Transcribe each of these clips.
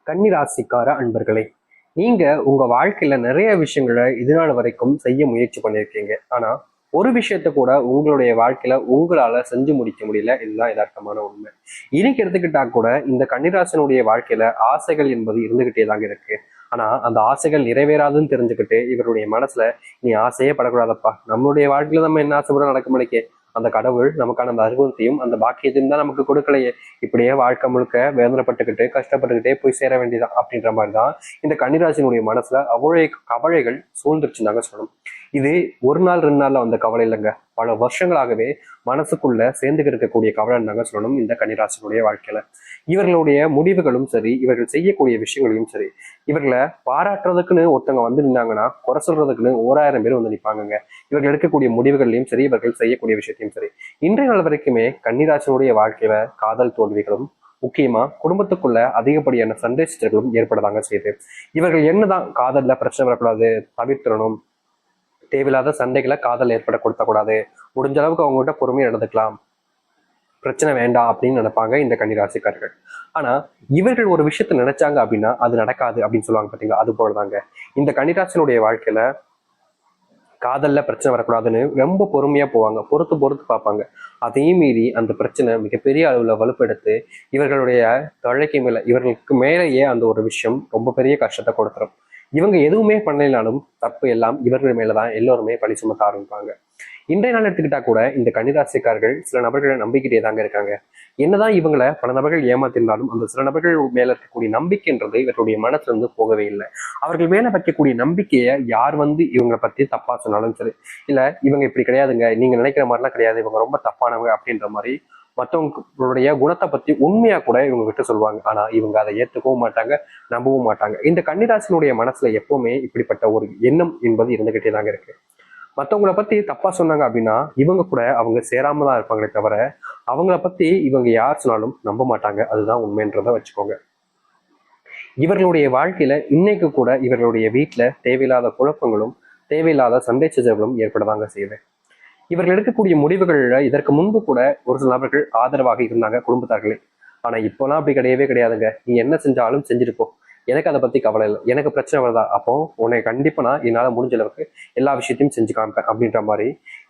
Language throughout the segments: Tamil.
கன்னி ராசிக்கார அன்பர்களே, நீங்க உங்க வாழ்க்கையில நிறைய விஷயங்களை இது நாள் வரைக்கும் செய்ய முயற்சி பண்ணியிருக்கீங்க. ஆனா ஒரு விஷயத்த கூட உங்களுடைய வாழ்க்கையில உங்களால செஞ்சு முடிக்க முடியல. இதுதான் யதார்த்தமான உண்மை. இன்னைக்கு எடுத்துக்கிட்டா கூட இந்த கன்னிராசனுடைய வாழ்க்கையில ஆசைகள் என்பது இருந்துகிட்டே தாங்க இருக்கு. ஆனா அந்த ஆசைகள் நிறைவேறாதுன்னு தெரிஞ்சுக்கிட்டு இவருடைய மனசுல நீ ஆசையே படக்கூடாதப்பா, நம்மளுடைய வாழ்க்கையில நம்ம என்ன ஆசைப்பட நடக்க முடிக்கே, அந்த கடவுள் நமக்கான அந்த அனுபவத்தையும் அந்த பாக்கியத்தையும் தான் நமக்கு கொடுக்கலையே, இப்படியே வாழ்க்கை முழுக்க வேதனைப்பட்டுக்கிட்டு கஷ்டப்பட்டுக்கிட்டே போய் சேர வேண்டியதான் அப்படின்ற மாதிரிதான் இந்த கன்னிராசினுடைய மனசுல அவ்வளவு கவலைகள் சூழ்ந்துருச்சுன்னு சொல்லணும். இது ஒரு நாள் 2 நாள்ல வந்த கவலை இல்லைங்க, பல வருஷங்களாகவே மனசுக்குள்ள சேர்ந்துக்கிட்டு இருக்கக்கூடிய கவலைன்னு தாங்க சொல்லணும். இந்த கன்னிராசினுடைய வாழ்க்கையில இவர்களுடைய முடிவுகளும் சரி, இவர்கள் செய்யக்கூடிய விஷயங்களையும் சரி, இவர்களை பாராட்டுறதுக்குன்னு ஒருத்தவங்க வந்து நின்னாங்கன்னா குறை சொல்றதுக்குன்னு 1000 பேர் வந்து நிற்பாங்க. இவர்கள் எடுக்கக்கூடிய முடிவுகள்லையும் சரி, இவர்கள் செய்யக்கூடிய விஷயத்தையும் சரி. இன்றைய நாள் வரைக்குமே கன்னிராசினுடைய வாழ்க்கையில காதல் தோல்விகளும், முக்கியமா குடும்பத்துக்குள்ள அதிகப்படியான சண்டை சிக்கல்களும் ஏற்படதாங்க செய்யுது. இவர்கள் என்னதான் காதல்ல பிரச்சனை வரக்கூடாது, தவிர்த்திடணும், தேவையில்லாத சண்டைகளை காதல் ஏற்பட கொடுத்தக்கூடாது, முடிஞ்ச அளவுக்கு அவங்ககிட்ட பொறுமையை நடந்துக்கலாம், பிரச்சனை வேண்டாம் அப்படின்னு நினைப்பாங்க இந்த கன்னிராசிக்காரர்கள். ஆனா இவர்கள் ஒரு விஷயத்த நினைச்சாங்க அப்படின்னா அது நடக்காது அப்படின்னு சொல்லுவாங்க பாத்தீங்களா, அது போலதாங்க இந்த கன்னிராசினுடைய வாழ்க்கையில காதல்ல பிரச்சனை வரக்கூடாதுன்னு ரொம்ப பொறுமையா போவாங்க, பொறுத்து பொறுத்து பார்ப்பாங்க. அதையும் மீறி அந்த பிரச்சனை மிகப்பெரிய அளவுல வலுப்பெடுத்து இவர்களுடைய தொலைக்கு மேல, இவர்களுக்கு மேலேயே அந்த ஒரு விஷயம் ரொம்ப பெரிய கஷ்டத்தை கொடுத்துரும். இவங்க எதுவுமே பண்ணலைனாலும் தப்பு எல்லாம் இவர்கள் மேலதான் எல்லோருமே பழி சுமத்த ஆரம்பிப்பாங்க. இன்றைய நாள் எடுத்துக்கிட்டா கூட இந்த கன்னிராசிக்காரர்கள் சில நபர்களை நம்பிக்கிட்டே தாங்க இருக்காங்க. என்னதான் இவங்களை பல நபர்கள் ஏமாத்திருந்தாலும் அந்த சில நபர்கள் மேல இருக்கக்கூடிய நம்பிக்கைன்றது இவர்களுடைய மனசுல இருந்து போகவே இல்லை. அவர்கள் மேல வைக்கக்கூடிய நம்பிக்கையை யார் வந்து இவங்களை பத்தி தப்பா சொன்னாலும் சரி, இல்ல இவங்க இப்படி கிடையாதுங்க, நீங்க நினைக்கிற மாதிரிலாம் கிடையாது, இவங்க ரொம்ப தப்பானவங்க அப்படின்ற மாதிரி மற்றவங்களுடைய குணத்தை பத்தி உண்மையா கூட இவங்க கிட்ட சொல்லுவாங்க. ஆனா இவங்க அதை ஏத்துக்கவும் மாட்டாங்க, நம்பவும் மாட்டாங்க. இந்த கன்னிராசினுடைய மனசுல எப்பவுமே இப்படிப்பட்ட ஒரு எண்ணம் என்பது இருந்துகிட்டே தாங்க இருக்கு. மற்றவங்கள பத்தி தப்பா சொன்னாங்க அப்படின்னா இவங்க கூட அவங்க சேராம தான் இருப்பாங்களே தவிர அவங்கள பத்தி இவங்க யார் சொன்னாலும் நம்ப மாட்டாங்க. அதுதான் உண்மைன்றதை வச்சுக்கோங்க. இவர்களுடைய வாழ்க்கையில இன்னைக்கு கூட இவர்களுடைய வீட்டுல தேவையில்லாத குழப்பங்களும் தேவையில்லாத சண்டை சச்சரவுகளும் ஏற்படதாங்க செய்யுது. இவர்கள் எடுக்கக்கூடிய முடிவுகள்ல இதற்கு முன்பு கூட ஒரு சில நபர்கள் ஆதரவாக இருந்தாங்க குடும்பத்தார்களே. ஆனா இப்போலாம் அப்படி கிடையவே கிடையாதுங்க. நீ என்ன செஞ்சாலும் செஞ்சுட்டு போ, எனக்கு அதை பத்தி கவலை இல்லை, எனக்கு பிரச்சனை வருதா அப்போ உன்னை கண்டிப்பா நான் என்னால முடிஞ்ச அளவுக்கு எல்லா விஷயத்தையும் செஞ்சு காமிப்பேன் அப்படின்ற மாதிரி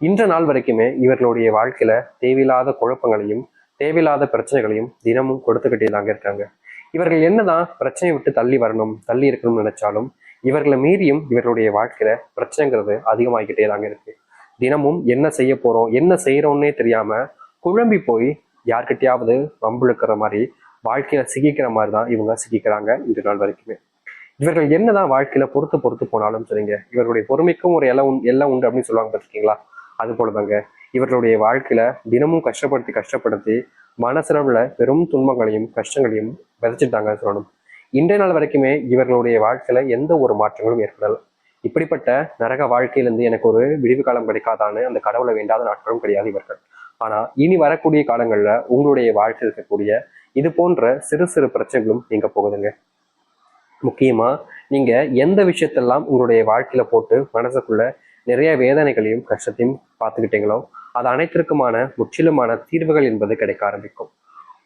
இன்ற நாள் வரைக்குமே இவர்களுடைய வாழ்க்கையில தேவையில்லாத குழப்பங்களையும் தேவையில்லாத பிரச்சனைகளையும் தினமும் கொடுத்துக்கிட்டே தாங்க இருக்காங்க. இவர்கள் என்னதான் பிரச்சனையை விட்டு தள்ளி வரணும், தள்ளி இருக்கணும்னு நினைச்சாலும் இவர்களை மீறியும் இவர்களுடைய வாழ்க்கையில பிரச்சனைங்கிறது அதிகமாகிக்கிட்டே தாங்க இருக்கு. தினமும் என்ன செய்ய போறோம், என்ன செய்யறோம்னே தெரியாம குழம்பி போய் யார்கிட்டயாவது வம்புழுக்கிற மாதிரி வாழ்க்கையில சிக்கிக்கிற மாதிரி தான் இவங்க சிக்கிக்கிறாங்க இன்று நாள் வரைக்குமே. இவர்கள் என்னதான் வாழ்க்கையில பொறுத்து பொறுத்து போனாலும் சரிங்க, இவர்களுடைய பொறுமைக்கும் ஒரு எல்லாம் உண்டு அப்படின்னு சொல்லுவாங்க பார்த்துருக்கீங்களா, அது போலதாங்க இவர்களுடைய வாழ்க்கையில தினமும் கஷ்டப்படுத்தி கஷ்டப்படுத்தி மனசளவுல பெரும் துன்பங்களையும் கஷ்டங்களையும் விதைச்சிட்டாங்க சொல்லணும். இன்றைய நாள் வரைக்குமே இவர்களுடைய வாழ்க்கையில எந்த ஒரு மாற்றங்களும் ஏற்படல. இப்படிப்பட்ட நரக வாழ்க்கையிலிருந்து எனக்கு ஒரு விடிவு காலம் கிடைக்காதான்னு அந்த கடவுளை வேண்டாத நாட்களும் கிடையாது இவர்கள். ஆனா இனி வரக்கூடிய காலங்கள்ல உங்களுடைய வாழ்க்கையில் இருக்கக்கூடிய இது போன்ற சிறு சிறு பிரச்சனைகளும் நீங்க போகுதுங்க. முக்கியமா நீங்க எந்த விஷயத்தெல்லாம் உங்களுடைய வாழ்க்கையில போட்டு மனசுக்குள்ள நிறைய வேதனைகளையும் கஷ்டத்தையும் பார்த்துக்கிட்டீங்களோ அது அனைத்திற்குமான முற்றிலுமான தீர்வுகள் என்பது கிடைக்க ஆரம்பிக்கும்.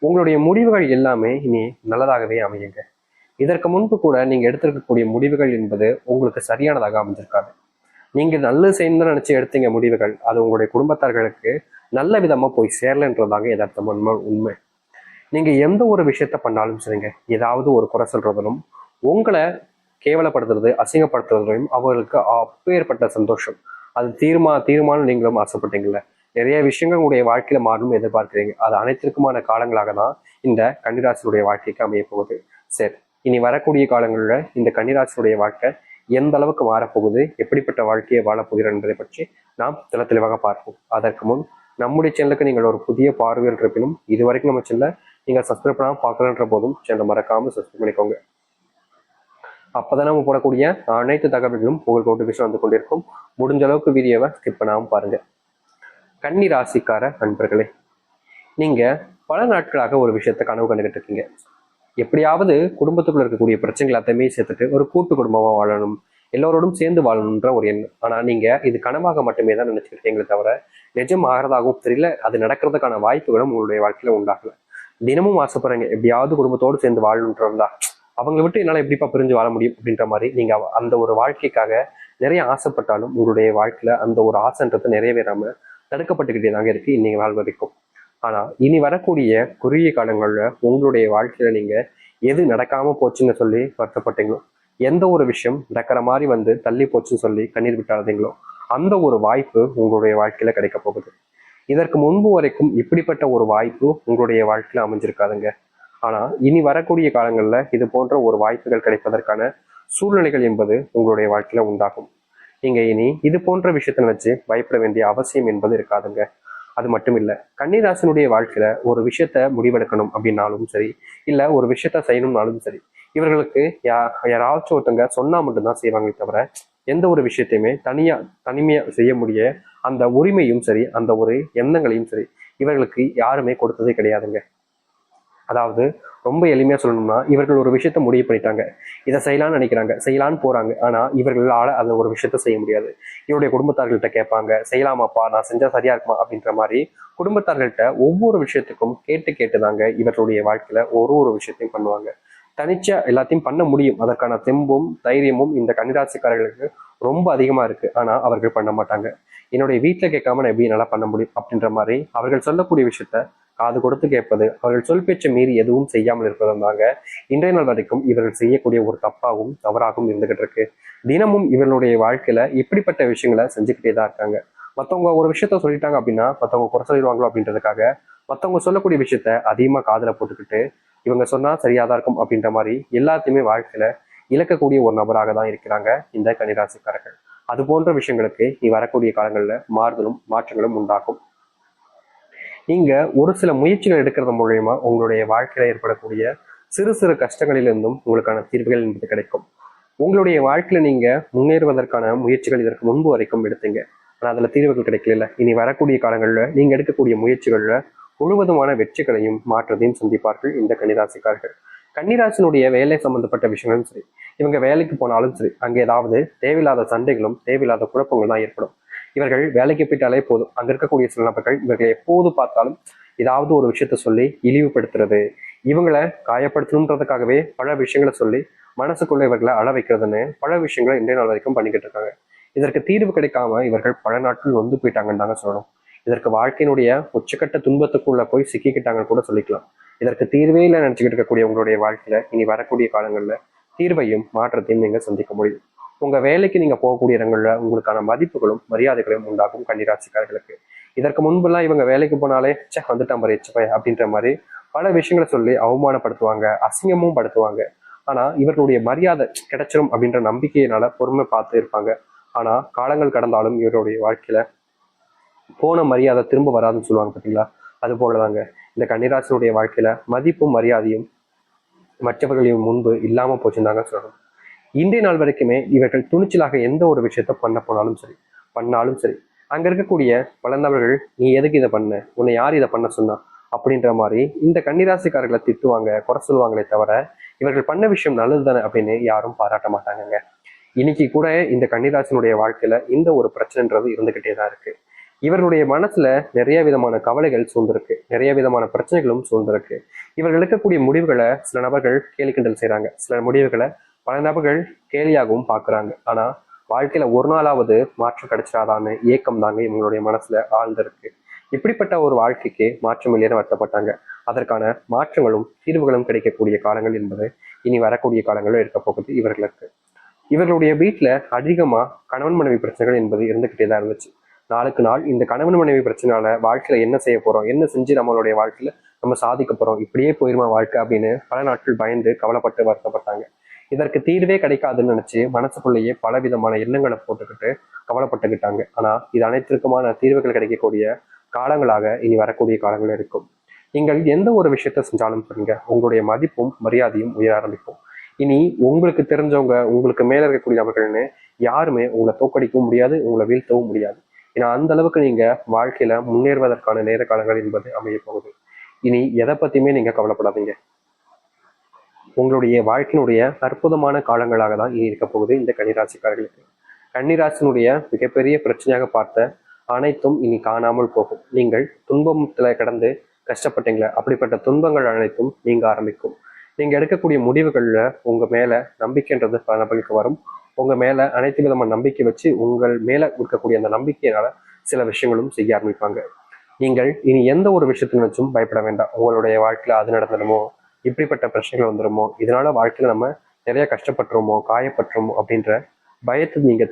உங்களுடைய முடிவுகள் எல்லாமே இனி நல்லதாகவே அமையுங்க. இதற்கு முன்பு கூட நீங்க எடுத்திருக்கக்கூடிய முடிவுகள் என்பது உங்களுக்கு சரியானதாக அமைஞ்சிருக்காது. நீங்க நல்லது செய்யணும்னு நினைச்சு எடுத்தீங்க முடிவுகள், அது உங்களுடைய குடும்பத்தார்களுக்கு நல்ல விதமா போய் சேரலன்றதாக யதார்த்தமான உண்மை. நீங்க எந்த ஒரு விஷயத்த பண்ணாலும் சரிங்க, ஏதாவது ஒரு குறை சொல்றதும் உங்களை கேவலப்படுத்துறது அசிங்கப்படுத்துறதும் அவர்களுக்கு அப்பேற்பட்ட சந்தோஷம். அது தீர்மானம் நீங்களும் ஆசைப்பட்டீங்கல்ல, நிறைய விஷயங்கள் உங்களுடைய வாழ்க்கையில மாறணும் எதிர்பார்க்கிறீங்க. அது அனைத்திற்குமான காலங்களாக தான் இந்த கன்னிராசியுடைய வாழ்க்கைக்கு அமைய போகுது. சரி, இனி வரக்கூடிய காலங்களில் இந்த கன்னிராசியுடைய வாழ்க்கை எந்த அளவுக்கு மாறப்போகுது, எப்படிப்பட்ட வாழ்க்கையை வாழப்போகிறோம் என்பதை பற்றி நாம் தெளிவாக பார்ப்போம். அதற்கு முன் நம்முடைய சேனலுக்கு நீங்கள் ஒரு புதிய பார்வையில் இருப்பினும் இது வரைக்கும் நம்ம சேனலை நீங்கள் சப்ஸ்கிரைப் பண்ணாமல் பார்க்கலன்ற போதும் சேனலை மறக்காமல் சப்ஸ்கிரைப் பண்ணிக்கோங்க. அப்போதான் நம்ம போடக்கூடிய அனைத்து தகவல்களும் உங்களுக்கு நோட்டிஃபிகேஷன் வந்து கொண்டிருக்கும். முடிஞ்ச அளவுக்கு வீடியோவை ஸ்கிப் பண்ணாமல் பாருங்க. கன்னி ராசிக்கார நண்பர்களே, நீங்க பல நாட்களாக ஒரு விஷயத்த கனவு கண்டுகிட்டு இருக்கீங்க. எப்படியாவது குடும்பத்துக்குள்ள இருக்கக்கூடிய பிரச்சனைகள் எல்லாத்தையுமே சேர்த்துட்டு ஒரு கூட்டு குடும்பமா வாழணும், எல்லோரோடும் சேர்ந்து வாழணுன்ற ஒரு எண்ணம். ஆனா நீங்க இது கனவாக மட்டுமே தான் நினைச்சுக்கிட்டீங்களே தவிர நிஜம் ஆகிறதாகவும் தெரியல, அது நடக்கிறதுக்கான வாய்ப்புகளும் உங்களுடைய வாழ்க்கையில உண்டாகல. தினமும் ஆசைப்படுறீங்க எப்படியாவது குடும்பத்தோடு சேர்ந்து வாழணுன்றதா, அவங்களை விட்டு என்னால் எப்படிப்பா பிரிஞ்சு வாழ முடியும் அப்படின்ற மாதிரி நீங்க அந்த ஒரு வாழ்க்கைக்காக நிறைய ஆசைப்பட்டாலும் உங்களுடைய வாழ்க்கையில அந்த ஒரு ஆசைன்றது நிறைவேறாம தடுக்கப்பட்டுக்கிட்டே தாங்க இருக்கு இன்னைக்கு நாள் வரைக்கும். ஆனா இனி வரக்கூடிய குறுகிய காலங்கள்ல உங்களுடைய வாழ்க்கையில நீங்க எது நடக்காம போச்சுன்னு சொல்லி வருத்தப்பட்டீங்களோ, எந்த ஒரு விஷயம் நடக்கிற மாதிரி வந்து தள்ளி போச்சுன்னு சொல்லி கண்ணீர் விட்டாதீங்களோ, அந்த ஒரு வாய்ப்பு உங்களுடைய வாழ்க்கையில கிடைக்க போகுது. இதற்கு முன்பு வரைக்கும் இப்படிப்பட்ட ஒரு வாய்ப்பு உங்களுடைய வாழ்க்கையில அமைஞ்சிருக்காதுங்க. ஆனா இனி வரக்கூடிய காலங்கள்ல இது போன்ற ஒரு வாய்ப்புகள் கிடைப்பதற்கான சூழ்நிலைகள் என்பது உங்களுடைய வாழ்க்கையில உண்டாகும். நீங்க இனி இது போன்ற விஷயத்தை வச்சு பயப்பட வேண்டிய அவசியம் என்பது இருக்காதுங்க. அது மட்டும் இல்ல, கன்னிராசினுடைய வாழ்க்கையில ஒரு விஷயத்த முடிவெடுக்கணும் அப்படின்னாலும் சரி, இல்ல ஒரு விஷயத்த செய்யணும்னாலும் சரி, இவர்களுக்கு யாராச்சும் ஒருத்தங்க சொன்னா மட்டும்தான் செய்வாங்களே தவிர எந்த ஒரு விஷயத்தையுமே தனிமையா செய்ய முடிய அந்த உரிமையும் சரி, அந்த ஒரு எண்ணங்களையும் சரி இவர்களுக்கு யாருமே கொடுத்ததே கிடையாதுங்க. அதாவது ரொம்ப எளிமையா சொல்லணும்னா, இவர்கள் ஒரு விஷயத்த முடிவு பண்ணிட்டாங்க, இதை செய்யலாம்னு நினைக்கிறாங்க, செய்யலான்னு போறாங்க. ஆனா இவர்களால அந்த ஒரு விஷயத்த செய்ய முடியாது. இவருடைய குடும்பத்தார்கள்ட்ட கேட்பாங்க, செய்யலாமாப்பா, நான் செஞ்சா சரியா இருக்குமா அப்படின்ற மாதிரி குடும்பத்தார்கள்ட்ட ஒவ்வொரு விஷயத்துக்கும் கேட்டு கேட்டுதாங்க இவர்களுடைய வாழ்க்கையில ஒரு ஒரு விஷயத்தையும் பண்ணுவாங்க. தனிச்சா எல்லாத்தையும் பண்ண முடியும், அதற்கான தெம்பும் தைரியமும் இந்த கன்னிராசிக்காரர்களுக்கு ரொம்ப அதிகமா இருக்கு. ஆனா அவர்கள் பண்ண மாட்டாங்க. என்னுடைய வீட்டுல கேட்காம நான் எப்படி நல்லா பண்ண முடியும் அப்படின்ற மாதிரி அவர்கள் சொல்லக்கூடிய விஷயத்த காது கொடுத்து கேட்பது, அவர்கள் சொல் பேச்சை மீறி எதுவும் செய்யாமல் இருப்பதும் தாங்க இன்றைய நாள் வரைக்கும் இவர்கள் செய்யக்கூடிய ஒரு தப்பாகவும் தவறாகவும் இருந்துகிட்டு இருக்கு. தினமும் இவர்களுடைய வாழ்க்கையில இப்படிப்பட்ட விஷயங்களை செஞ்சுக்கிட்டே தான் இருக்காங்க. மற்றவங்க ஒரு விஷயத்த சொல்லிட்டாங்க அப்படின்னா மற்றவங்க குறை சொல்லிடுவாங்களோ அப்படின்றதுக்காக மற்றவங்க சொல்லக்கூடிய விஷயத்த அதிகமா காதுல போட்டுக்கிட்டு இவங்க சொன்னா சரியாதான் இருக்கும் அப்படின்ற மாதிரி எல்லாத்தையுமே வாழ்க்கையில இழக்கக்கூடிய ஒரு நபராக தான் இருக்கிறாங்க இந்த கன்னிராசிக்காரர்கள். அது போன்ற விஷயங்களுக்கு வரக்கூடிய காலங்களில் மாறுதலும் மாற்றங்களும் உண்டாகும். நீங்க ஒரு சில முயற்சிகள் எடுக்கிறது மூலயமா உங்களுடைய வாழ்க்கையில ஏற்படக்கூடிய சிறு சிறு கஷ்டங்களிலிருந்தும் உங்களுக்கான தீர்வுகள் என்பது கிடைக்கும். உங்களுடைய வாழ்க்கையில நீங்க முன்னேறுவதற்கான முயற்சிகள் இதற்கு முன்பு வரைக்கும் எடுத்தீங்க, ஆனா அதுல தீர்வுகள் கிடைக்கல. இனி வரக்கூடிய காலங்கள்ல நீங்க எடுக்கக்கூடிய முயற்சிகள்ல முழுவதுமான வெற்றிகளையும் மாற்றத்தையும் சந்திப்பார்கள் இந்த கன்னிராசிக்காரர்கள். கன்னிராசினுடைய வேலை சம்பந்தப்பட்ட விஷயங்களும் சரி, இவங்க வேலைக்கு போனாலும் சரி, அங்க ஏதாவது தேவையில்லாத சண்டைகளும் தேவையில்லாத குழப்பங்களும் தான் ஏற்படும். இவர்கள் வேலைக்கு போயிட்டாலே போதும், அங்க இருக்கக்கூடிய சில நபர்கள் இவர்களை எப்போது பார்த்தாலும் ஏதாவது ஒரு விஷயத்த சொல்லி இழிவுபடுத்துறது, இவங்களை காயப்படுத்தணுன்றதுக்காகவே பல விஷயங்களை சொல்லி மனசுக்குள்ள இவர்களை அழ வைக்கிறதுன்னு பல விஷயங்களை இன்றைய நாள் வரைக்கும் பண்ணிக்கிட்டு இருக்காங்க. இதற்கு தீர்வு கிடைக்காம இவர்கள் பல நாட்கள் வந்து போயிட்டாங்கன்னு தாங்க சொல்லணும். இதற்கு வாழ்க்கையினுடைய உச்சக்கட்ட துன்பத்துக்குள்ள போய் சிக்கிக்கிட்டாங்கன்னு கூட சொல்லிக்கலாம். இதற்கு தீர்வே இல்லை நினைச்சுக்கிட்டு இருக்கக்கூடிய உங்களுடைய வாழ்க்கையில இனி வரக்கூடிய காலங்கள்ல தீர்வையும் மாற்றத்தையும் நீங்க சந்திக்க முடியும். உங்க வேலைக்கு நீங்க போகக்கூடிய இடங்கள்ல உங்களுக்கான மதிப்புகளும் மரியாதைகளும் உண்டாகும் கன்னிராசிக்காரர்களுக்கு. இதற்கு முன்பெல்லாம் இவங்க வேலைக்கு போனாலே வந்துட்டான் பாரு எச்சப்பை அப்படின்ற மாதிரி பல விஷயங்களை சொல்லி அவமானப்படுத்துவாங்க, அசிங்கமும் படுத்துவாங்க. ஆனா இவர்களுடைய மரியாதை கிடைச்சிரும் அப்படின்ற நம்பிக்கையினால பொறுமை பார்த்து இருப்பாங்க. ஆனா காலங்கள் கடந்தாலும் இவருடைய வாழ்க்கையில போன மரியாதை திரும்ப வராதுன்னு சொல்லுவாங்க பார்த்தீங்களா, அது போலதாங்க இந்த கன்னிராசினுடைய வாழ்க்கையில மதிப்பும் மரியாதையும் மற்றவர்களின் முன்பு இல்லாம போச்சுன்னு தாங்க சொல்லணும். இன்றைய நாள் வரைக்குமே இவர்கள் துணிச்சலாக எந்த ஒரு விஷயத்த பண்ணாலும் சரி அங்க இருக்கக்கூடிய வளர்ந்தவர்கள் நீ எதுக்கு இதை பண்ண, உன்னை யார் இதை பண்ண சொன்னா அப்படின்ற மாதிரி இந்த கன்னிராசிக்காரர்களை திட்டுவாங்க, குறை சொல்லுவாங்களே தவிர இவர்கள் பண்ண விஷயம் நல்லது தானே அப்படின்னு யாரும் பாராட்ட மாட்டாங்க. இன்னைக்கு கூட இந்த கன்னிராசினுடைய வாழ்க்கையில இந்த ஒரு பிரச்சனைன்றது இருந்துகிட்டே தான் இருக்கு. இவர்களுடைய மனசுல நிறைய விதமான கவலைகள் சூழ்ந்திருக்கு, நிறைய விதமான பிரச்சனைகளும் சூழ்ந்திருக்கு. இவர்கள் எடுக்கக்கூடிய முடிவுகளை சில நபர்கள் கேலி கிண்டல் செய்யறாங்க, சில முடிவுகளை பல நபர்கள் கேலியாகவும் பாக்குறாங்க. ஆனா வாழ்க்கையில ஒரு நாளாவது மாற்றம் கிடைச்சிடாதான்னு ஏக்கம் தாங்க இவங்களுடைய மனசுல ஆழ்ந்திருக்கு. இப்படிப்பட்ட ஒரு வாழ்க்கைக்கு மாற்றம் இல்லைன்னு வருத்தப்பட்டாங்க. அதற்கான மாற்றங்களும் தீர்வுகளும் கிடைக்கக்கூடிய காலங்கள் என்பது இனி வரக்கூடிய காலங்களில் இருக்க போகுது இவர்களுக்கு. இவர்களுடைய வீட்டுல அதிகமா கணவன் மனைவி பிரச்சனைகள் என்பது இருந்துகிட்டே தான் இருந்துச்சு. நாளுக்கு நாள் இந்த கணவன் மனைவி பிரச்சனையால வாழ்க்கையில என்ன செய்ய போறோம், என்ன செஞ்சு நம்மளுடைய வாழ்க்கையில நம்ம சாதிக்க போறோம், இப்படியே போயிருமா வாழ்க்கை அப்படின்னு பல நாட்கள் பயந்து கவலைப்பட்டு வருத்தப்பட்டாங்க. இதற்கு தீர்வே கிடைக்காதுன்னு நினைச்சு மனசுக்குள்ளேயே பல விதமான எண்ணங்களை போட்டுக்கிட்டு கவலைப்பட்டுக்கிட்டாங்க. ஆனா இது அனைத்திற்குமான தீர்வுகள் கிடைக்கக்கூடிய காலங்களாக இனி வரக்கூடிய காலங்கள் இருக்கும். நீங்கள் எந்த ஒரு விஷயத்த செஞ்சாலும் சொல்லுங்க, உங்களுடைய மதிப்பும் மரியாதையும் உயர ஆரம்பிக்கும். இனி உங்களுக்கு தெரிஞ்சவங்க, உங்களுக்கு மேல இருக்கக்கூடிய நபர்கள்னு யாருமே உங்களை தோக்கடிக்கவும் முடியாது, உங்களை வீழ்த்தவும் முடியாது. ஏன்னா அந்த அளவுக்கு நீங்க வாழ்க்கையில முன்னேறுவதற்கான நேர காலங்கள் என்பது அமைய போகுது. இனி எதை பத்தியுமே நீங்க கவலைப்படாதீங்க. உங்களுடைய வாழ்க்கையினுடைய அற்புதமான காலங்களாக தான் இனி இருக்க போகுது இந்த கன்னிராசிக்காரர்களுக்கு. கன்னிராசினுடைய மிகப்பெரிய பிரச்சனையாக பார்த்த அனைத்தும் இனி காணாமல் போகும். நீங்கள் துன்பத்துல கடந்து கஷ்டப்பட்டீங்களே, அப்படிப்பட்ட துன்பங்கள் அனைத்தும் நீங்க ஆரம்பிக்கும். நீங்க எடுக்கக்கூடிய முடிவுகள்ல உங்க மேல நம்பிக்கைன்றது பல நபர்களுக்கு வரும். உங்க மேல அனைத்து விதமான நம்பிக்கை வச்சு உங்கள் மேல இருக்கக்கூடிய அந்த நம்பிக்கையினால சில விஷயங்களும் செய்ய ஆரம்பிப்பாங்க. நீங்கள் இனி எந்த ஒரு விஷயத்தை வச்சும் பயப்பட வேண்டாம். உங்களுடைய வாழ்க்கையில அது நடந்துடுமோ, இப்படிப்பட்ட பிரச்சனைகள் வந்துடுமோ, இதனால வாழ்க்கையில நம்ம நிறைய கஷ்டப்பட்டுருமோ, காயப்பட்டுருமோ அப்படின்ற பயத்தை நீங்க